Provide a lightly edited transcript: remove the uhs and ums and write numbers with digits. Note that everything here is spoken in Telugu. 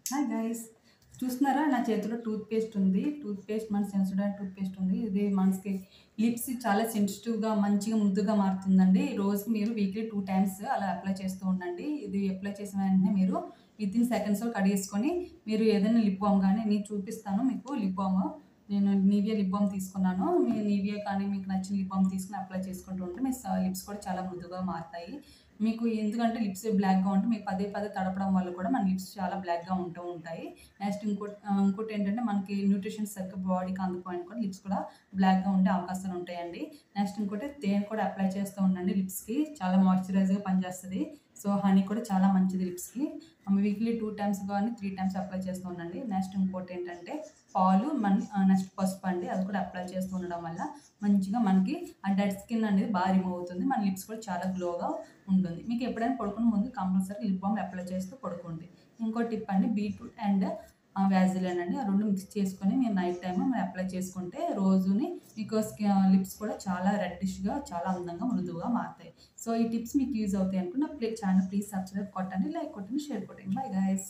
హాయ్ గైస్, చూస్తున్నారా నా చేతిలో టూత్ పేస్ట్ ఉంది. టూత్ పేస్ట్ మన సెన్సోడైన్ టూత్ పేస్ట్ ఉంది. ఇది మనకి లిప్స్ చాలా సెన్సిటివ్గా మంచిగా ముద్దుగా మారుతుందండి. రోజుకి మీరు వీక్లీ 2 టైమ్స్ అలా అప్లై చేస్తూ ఉండండి. ఇది అప్లై చేసిన వెంటనే మీరు వితిన్ సెకండ్స్లో కడిగేసుకొని మీరు ఏదైనా లిప్ బామ్ కానీ నేను చూపిస్తాను మీకు లిప్ బామ్. నేను నివియా లిప్ బామ్ తీసుకున్నాను. మీ నివియా కానీ మీకు నచ్చిన లిప్ బామ్ తీసుకుని అప్లై చేసుకుంటూ ఉంటే మీ లిప్స్ కూడా చాలా మృదువుగా మారుతాయి. మీకు ఎందుకంటే లిప్స్ బ్లాక్‌గా ఉంటే మీకు పదే పదే తడపడం వల్ల కూడా మన లిప్స్ చాలా బ్లాక్‌గా ఉంటూ ఉంటాయి. నెక్స్ట్ ఇంకోటి ఏంటంటే మనకి న్యూట్రిషన్స్ సరిగ్గా బాడీకి అందకపోయినా కూడా లిప్స్ కూడా బ్లాక్‌గా ఉండే అవకాశాలు ఉంటాయండి. నెక్స్ట్ ఇంకోటి తేనె కూడా అప్లై చేస్తూ ఉండండి లిప్స్‌కి. చాలా మాయిశ్చరైజర్‌గా పనిచేస్తది. సో, హనీ కూడా చాలా మంచిది లిప్స్‌కి. వీక్లీ 2 టైమ్స్ కానీ 3 టైమ్స్ అప్లై చేస్తూ ఉండండి. నెక్స్ట్ ఇంకోటి ఏంటంటే పాలు నెక్స్ట్ పసుపు అండి. అది కూడా అప్లై చేస్తూ ఉండడం వల్ల మంచిగా మనకి ఆ డెడ్ స్కిన్ అనేది బాగా రిమూవ్ అవుతుంది. మన లిప్స్ కూడా చాలా గ్లోగా ఉంటుంది. మీకు ఎప్పుడైనా పడుకునే ముందు కంపల్సరీ లిప్ బామ్ అప్లై చేస్తూ పడుకోండి. ఇంకో టిప్ అండి, బీట్రూట్ అండ్ వ్యాజిలిన్ అండి. ఆ 2 మిక్స్ చేసుకొని మీరు నైట్ టైమ్ మీరు అప్లై చేసుకుంటే రోజుని మీకు లిప్స్ కూడా చాలా రెడ్డిష్‌గా చాలా అందంగా మృదువుగా మారుతాయి. సో, ఈ టిప్స్ మీకు యూజ్ అవుతాయి అనుకుంటే నా ఛానల్ ప్లీజ్ సబ్స్క్రైబ్ కొట్టండి, లైక్ కొట్టండి, షేర్ కొట్టండి. Bye guys.